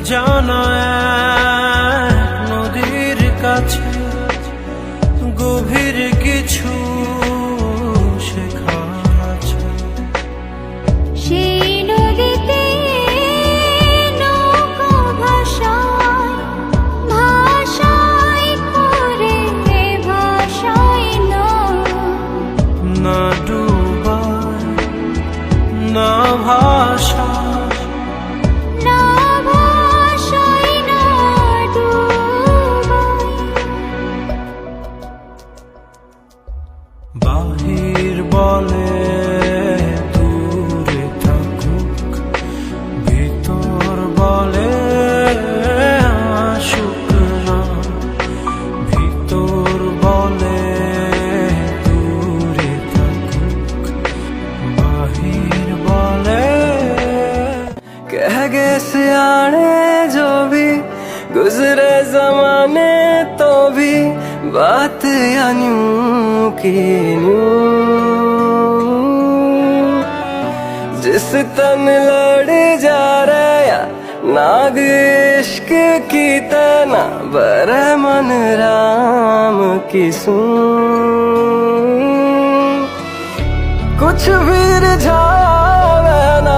জানা এক নদীর কাছে গভীর কিছু শেখা আছে। সেই নদীতে নৌকা ভাসায় ভাসায় করে ভাসায় না ডুবায় না ভাসায় না ভাসায় না ডুবায়। বাহির বলে দূরে থাকুক, ভিতর বলে আসুক না। ভিতর বলে দূরে থাকুক, বাহির বলে कह गए सियाने जो भी गुजरे जमाने तो भी बात यूं की यूं। जिस तन लड़ जा रहा नाग इश्क की तना बर मन राम की सूं। कुछ भी रिझावे ना